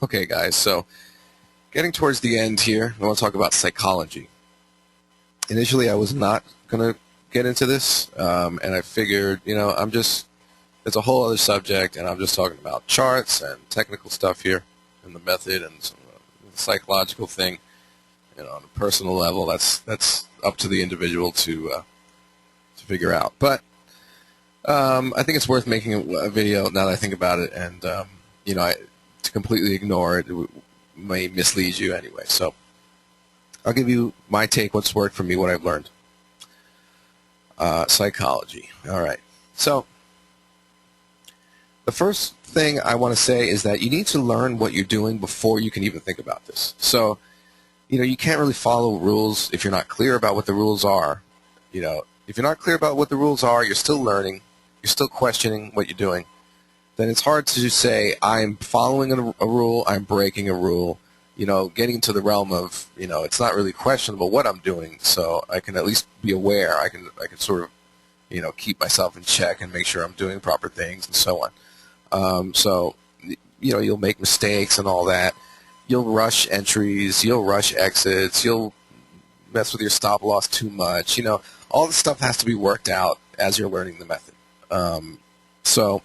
Okay, guys, so getting towards the end here, I want to talk about psychology. Initially, I was not going to get into this, and I figured, it's a whole other subject, and I'm just talking about charts and technical stuff here, and the method and some psychological thing, on a personal level. That's up to the individual to figure out. But I think it's worth making a video now that I think about it, and to completely ignore it may mislead you anyway. So I'll give you my take, what's worked for me, what I've learned. Psychology. All right. So the first thing I want to say is that you need to learn what you're doing before you can even think about this. So, you can't really follow rules if you're not clear about what the rules are. If you're not clear about what the rules are, you're still learning, you're still questioning what you're doing, then it's hard to say, I'm following a rule, I'm breaking a rule, getting into the realm of, it's not really questionable what I'm doing, so I can at least be aware. I can sort of, keep myself in check and make sure I'm doing proper things and so on. You'll make mistakes and all that. You'll rush entries, you'll rush exits, you'll mess with your stop loss too much. All this stuff has to be worked out as you're learning the method. So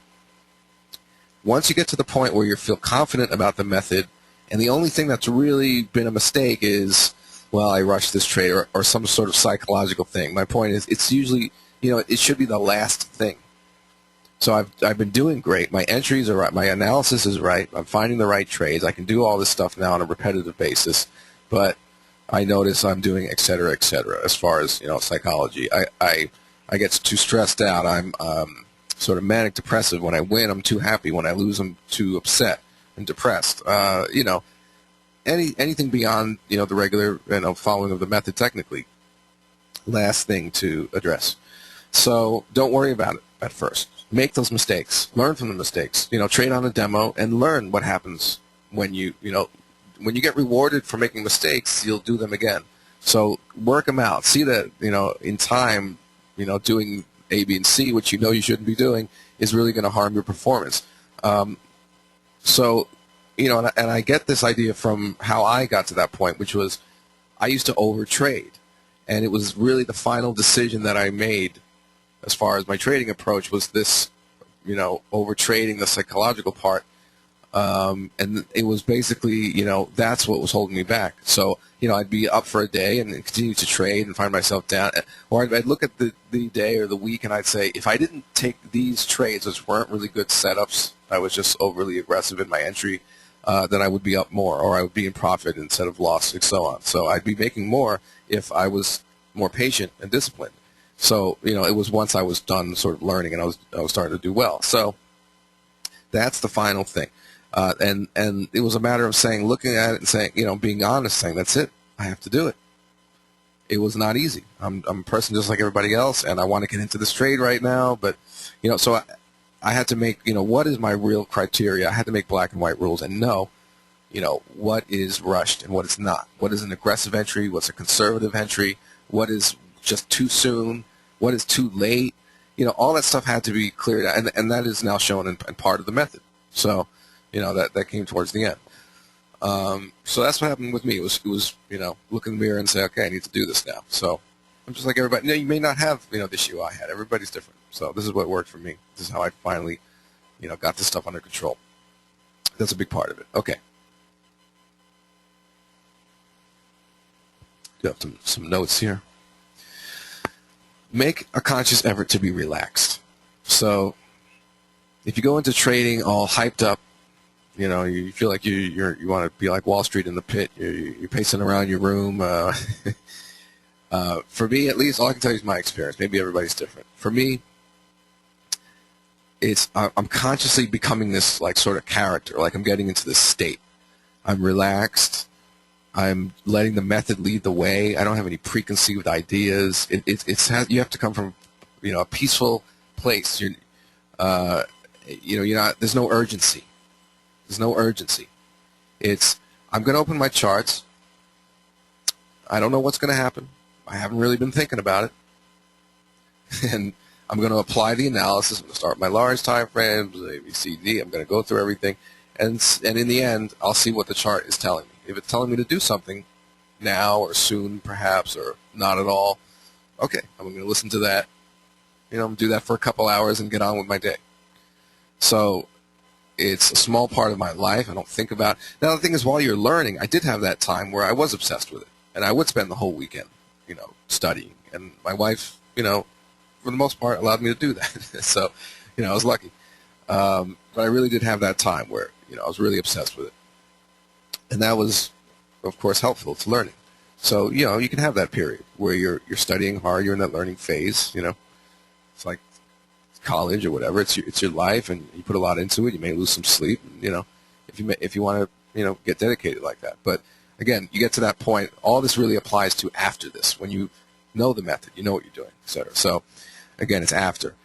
once you get to the point where you feel confident about the method, and the only thing that's really been a mistake is, well, I rushed this trade or some sort of psychological thing. My point is, it's usually, it should be the last thing. So I've been doing great. My entries are right. My analysis is right. I'm finding the right trades. I can do all this stuff now on a repetitive basis, but I notice I'm doing et cetera, as far as, psychology. I get too stressed out. I'm sort of manic depressive. When I win, I'm too happy. When I lose, I'm too upset and depressed. Anything beyond, the regular, following of the method technically. Last thing to address. So don't worry about it at first. Make those mistakes. Learn from the mistakes. Trade on a demo and learn what happens when when you get rewarded for making mistakes, you'll do them again. So work them out. See that, in time, doing A, B, and C, which you shouldn't be doing, is really going to harm your performance. And I get this idea from how I got to that point, which was I used to overtrade. And it was really the final decision that I made as far as my trading approach was this, overtrading the psychological part. And it was basically, that's what was holding me back. So, I'd be up for a day and continue to trade and find myself down. Or I'd look at the day or the week and I'd say, if I didn't take these trades, which weren't really good setups, I was just overly aggressive in my entry, then I would be up more, or I would be in profit instead of loss, and so on. So I'd be making more if I was more patient and disciplined. So, it was once I was done sort of learning and I was starting to do well. So that's the final thing. And it was a matter of looking at it and saying, being honest, saying, that's it. I have to do it. It was not easy. I'm a person just like everybody else, and I want to get into this trade right now. But, so I had to make, what is my real criteria? I had to make black and white rules and know, what is rushed and what is not. What is an aggressive entry? What's a conservative entry? What is just too soon? What is too late? All that stuff had to be cleared out, and that is now shown in part of the method. So, that came towards the end. So that's what happened with me. It was look in the mirror and say, okay, I need to do this now. So I'm just like everybody. You may not have, the issue I had. Everybody's different. So this is what worked for me. This is how I finally, got this stuff under control. That's a big part of it. Okay. Do have some notes here. Make a conscious effort to be relaxed. So if you go into trading all hyped up, you feel like you want to be like Wall Street in the pit. You're pacing around your room. For me, at least, all I can tell you is my experience. Maybe everybody's different. For me, I'm consciously becoming this like sort of character. Like I'm getting into this state. I'm relaxed. I'm letting the method lead the way. I don't have any preconceived ideas. You have to come from, a peaceful place. You're not. There's no urgency. There's no urgency. I'm going to open my charts. I don't know what's going to happen. I haven't really been thinking about it. And I'm going to apply the analysis. I'm going to start my large time frames, A, B, C, D. I'm going to go through everything. and in the end, I'll see what the chart is telling me. If it's telling me to do something now or soon, perhaps, or not at all, okay, I'm going to listen to that. I'm going to do that for a couple hours and get on with my day. So it's a small part of my life. I don't think about it. Now, the thing is, while you're learning, I did have that time where I was obsessed with it. And I would spend the whole weekend, studying. And my wife, for the most part, allowed me to do that. So, I was lucky. But I really did have that time where, I was really obsessed with it. And that was, of course, helpful to learning. So, you can have that period where you're studying hard, you're in that learning phase, It's like college or whatever. It's your life, and you put a lot into it. You may lose some sleep, if you want to, get dedicated like that. But again, you get to that point. All this really applies to after this, when you know the method, you know what you're doing, et cetera. So again, it's after.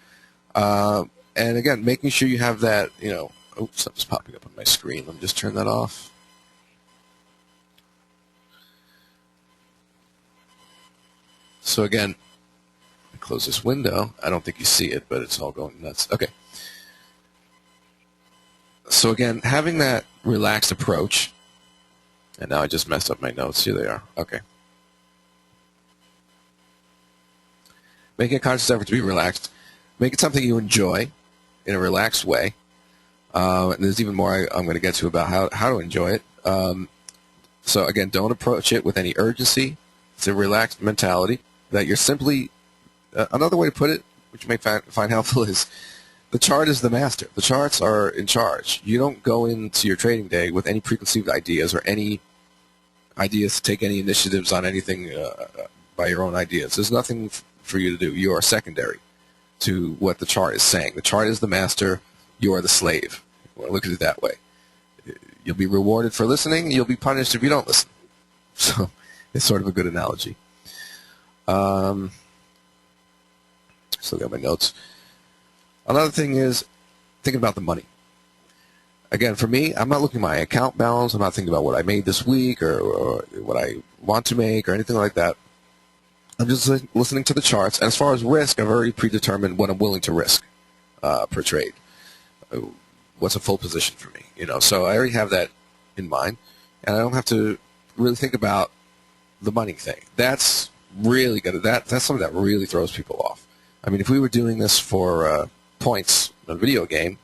And again, making sure you have that, oops, something's popping up on my screen. Let me just turn that off. So again, close this window. I don't think you see it, but it's all going nuts. Okay. So again, having that relaxed approach, and now I just messed up my notes. Here they are. Okay. Making a conscious effort to be relaxed. Make it something you enjoy in a relaxed way. And there's even more I'm going to get to about how to enjoy it. So again, don't approach it with any urgency. It's a relaxed mentality that you're simply, another way to put it, which you may find helpful, is the chart is the master. The charts are in charge. You don't go into your trading day with any preconceived ideas or any ideas to take any initiatives on anything by your own ideas. There's nothing for you to do. You are secondary to what the chart is saying. The chart is the master. You are the slave. Well, look at it that way. You'll be rewarded for listening. You'll be punished if you don't listen. So it's sort of a good analogy. Still got my notes. Another thing is thinking about the money. Again, for me, I'm not looking at my account balance. I'm not thinking about what I made this week or what I want to make or anything like that. I'm just listening to the charts. And as far as risk, I've already predetermined what I'm willing to risk per trade. What's a full position for me? So I already have that in mind, and I don't have to really think about the money thing. That's really good. That's something that really throws people off. I mean, if we were doing this for points in a video game,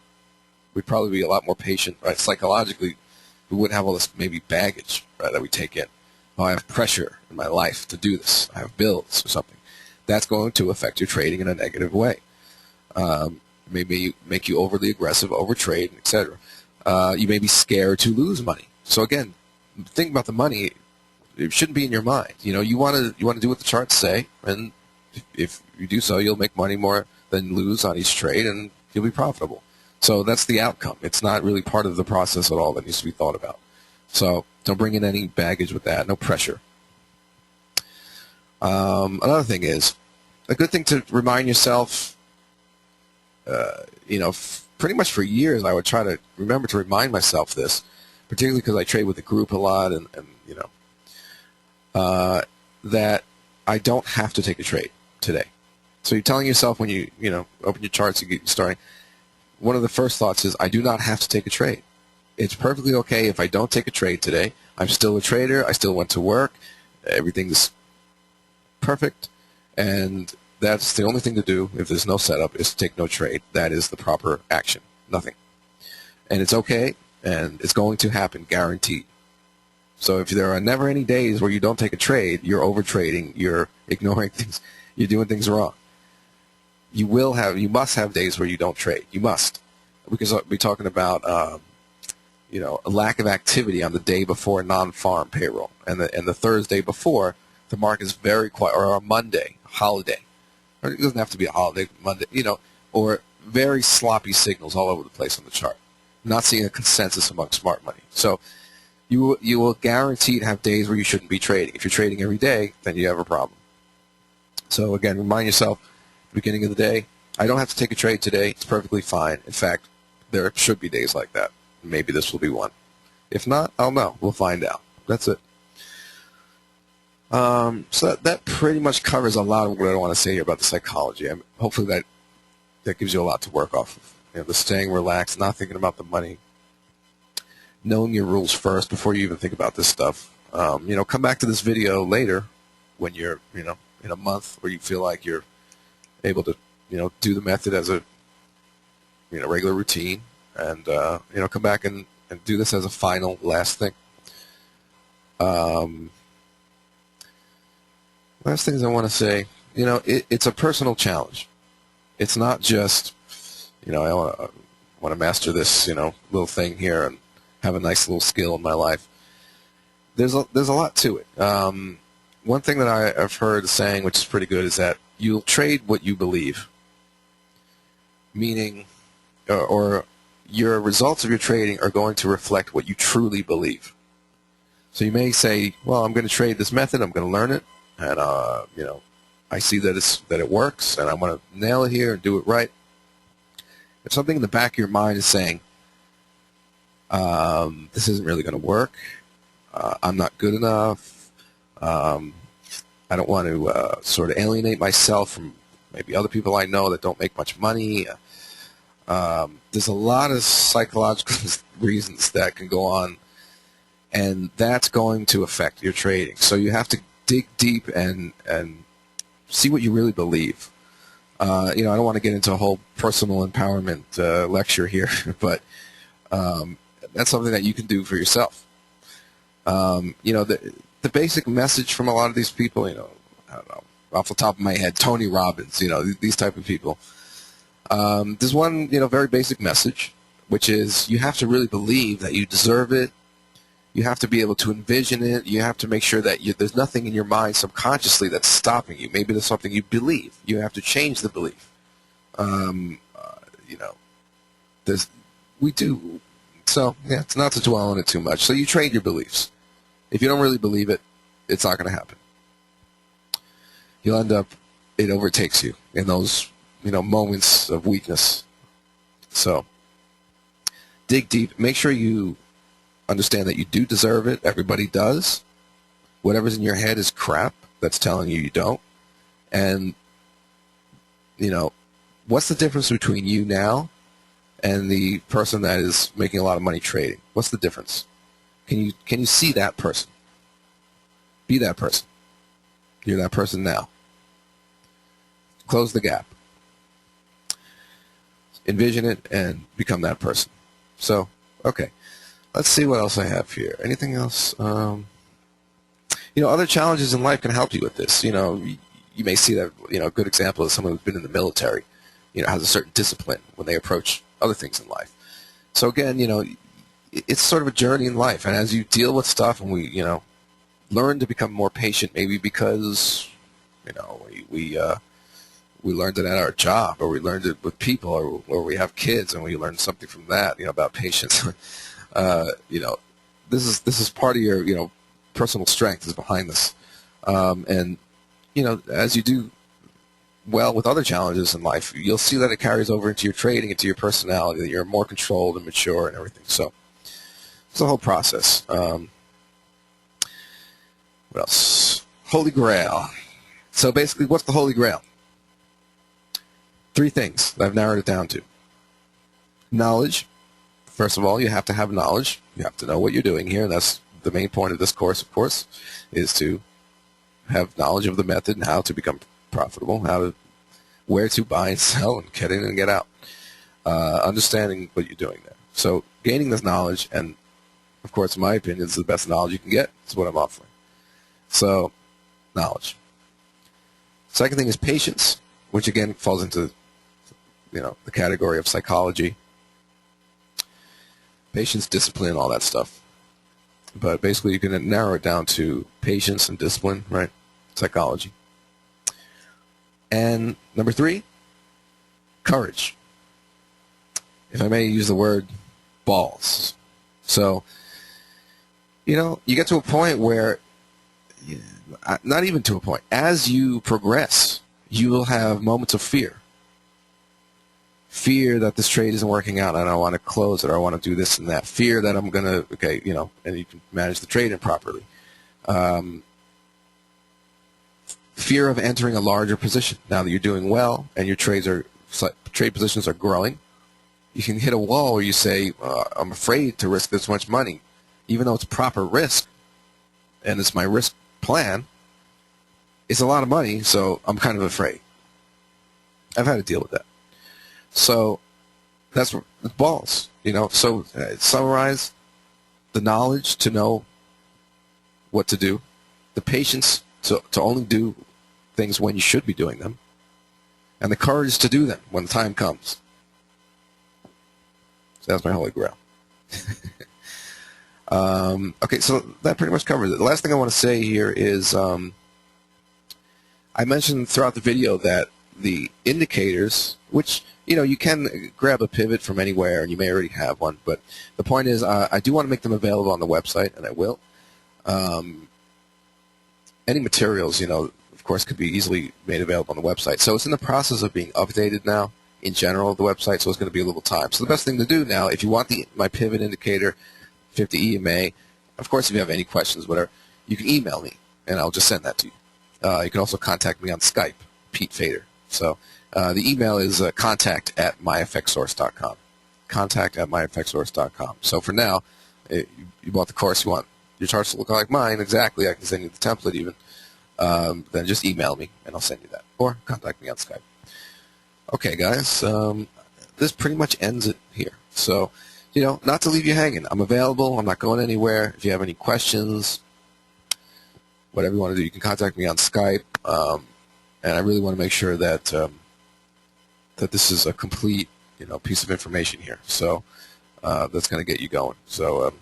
we'd probably be a lot more patient, right? Psychologically, we wouldn't have all this maybe baggage, right, that we take in. Oh, I have pressure in my life to do this. I have bills or something. That's going to affect your trading in a negative way. Maybe make you overly aggressive, overtrade, etc. You may be scared to lose money. So again, think about the money. It shouldn't be in your mind. You want to do what the charts say, and if you do so, you'll make money more than lose on each trade, and you'll be profitable. So that's the outcome. It's not really part of the process at all that needs to be thought about. So don't bring in any baggage with that. No pressure. Another thing is, a good thing to remind yourself, pretty much for years I would try to remember to remind myself this, particularly because I trade with the group a lot, and that I don't have to take a trade today. So you're telling yourself when you open your charts and get starting, one of the first thoughts is, I do not have to take a trade. It's perfectly okay if I don't take a trade today. I'm still a trader. I still went to work. Everything's perfect. And that's the only thing to do if there's no setup, is to take no trade. That is the proper action. Nothing. And it's okay, and it's going to happen, guaranteed. So if there are never any days where you don't take a trade, you're overtrading, you're ignoring things, you're doing things wrong. You must have days where you don't trade. You must. Because we're talking about a lack of activity on the day before non-farm payroll, and the Thursday before, the market is very quiet, or a Monday, holiday. Or it doesn't have to be a holiday, Monday, or very sloppy signals all over the place on the chart. I'm not seeing a consensus among smart money. So you will guaranteed have days where you shouldn't be trading. If you're trading every day, then you have a problem. So again, remind yourself at the beginning of the day, I don't have to take a trade today. It's perfectly fine. In fact, there should be days like that. Maybe this will be one. If not, I'll know. We'll find out. That's it. So that pretty much covers a lot of what I want to say here about the psychology. Hopefully that gives you a lot to work off of. The staying relaxed, not thinking about the money. knowing your rules first before you even think about this stuff. Come back to this video later when you're, in a month where you feel like you're able to, do the method as a, regular routine, and, come back and do this as a final last thing. Last things I want to say, it's a personal challenge. It's not just, I want to master this, little thing here and have a nice little skill in my life. There's a lot to it. One thing that I've heard saying, which is pretty good, is that you'll trade what you believe, meaning, or your results of your trading are going to reflect what you truly believe. So you may say, well, I'm going to trade this method, I'm going to learn it, and I see that it works, and I want to nail it here and do it right. If something in the back of your mind is saying, this isn't really going to work, I'm not good enough, I don't want to sort of alienate myself from maybe other people I know that don't make much money. There's a lot of psychological reasons that can go on, and that's going to affect your trading. So you have to dig deep and see what you really believe. I don't want to get into a whole personal empowerment lecture here, but that's something that you can do for yourself. The basic message from a lot of these people, I don't know, off the top of my head, Tony Robbins, these type of people. There's one, very basic message, which is you have to really believe that you deserve it. You have to be able to envision it. You have to make sure that there's nothing in your mind subconsciously that's stopping you. Maybe there's something you believe. You have to change the belief. We do. So, yeah, it's not to dwell on it too much. So you trade your beliefs. If you don't really believe it, it's not going to happen. You'll end up, it overtakes you in those, moments of weakness. So dig deep. Make sure you understand that you do deserve it. Everybody does. Whatever's in your head is crap that's telling you don't. And, what's the difference between you now and the person that is making a lot of money trading? What's the difference? Can you see that person? Be that person. You're that person now. Close the gap. Envision it and become that person. So, okay. Let's see what else I have here. Anything else? Other challenges in life can help you with this. You may see that, a good example is someone who's been in the military, has a certain discipline when they approach other things in life. So again, it's sort of a journey in life. And as you deal with stuff and we, learn to become more patient, maybe because, we learned it at our job, or we learned it with people, or we have kids and we learned something from that, about patience. This is part of your, personal strength is behind this. And, as you do well with other challenges in life, you'll see that it carries over into your trading, into your personality, that you're more controlled and mature and everything. So it's a whole process. What else? Holy Grail. So basically, what's the Holy Grail? 3 things that I've narrowed it down to. Knowledge. First of all, you have to have knowledge. You have to know what you're doing here, and that's the main point of this course, of course, is to have knowledge of the method and how to become profitable, where to buy and sell and get in and get out. Understanding what you're doing there. So gaining this knowledge, and of course, in my opinion, it's the best knowledge you can get. It's what I'm offering. So, knowledge. Second thing is patience, which again falls into the category of psychology. Patience, discipline, all that stuff. But basically, you can narrow it down to patience and discipline, right? Psychology. And number 3, courage. If I may use the word balls. So, you get to a point where, not even to a point, as you progress, you will have moments of fear. Fear that this trade isn't working out and I want to close it, or I want to do this and that. Fear that I'm going to, and you can manage the trade improperly. Fear of entering a larger position. Now that you're doing well and your trade positions are growing, you can hit a wall where you say, I'm afraid to risk this much money. Even though it's proper risk, and it's my risk plan, it's a lot of money, so I'm kind of afraid. I've had to deal with that. So that's balls, So summarize the knowledge to know what to do, the patience to only do things when you should be doing them, and the courage to do them when the time comes. So that's my holy grail. Okay, so that pretty much covers it. The last thing I want to say here is I mentioned throughout the video that the indicators, which, you can grab a pivot from anywhere, and you may already have one, but the point is I do want to make them available on the website, and I will. Any materials, of course, could be easily made available on the website. So it's in the process of being updated now in general, the website, so it's going to be a little time. So the best thing to do now, if you want my pivot indicator 50 EMA, of course, if you have any questions, whatever, you can email me, and I'll just send that to you. You can also contact me on Skype, Pete Fader. So the email is contact@myfxsource.com. Contact@myfxsource.com. So for now, you bought the course, you want your charts to look like mine, exactly, I can send you the template even. Then just email me, and I'll send you that. Or contact me on Skype. Okay, guys, this pretty much ends it here. So, not to leave you hanging. I'm available. I'm not going anywhere. If you have any questions, whatever you want to do, you can contact me on Skype. And I really want to make sure that that this is a complete, piece of information here. So that's going to get you going. So,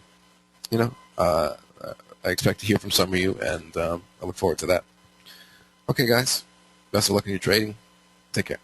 I expect to hear from some of you, and I look forward to that. Okay, guys, best of luck in your trading. Take care.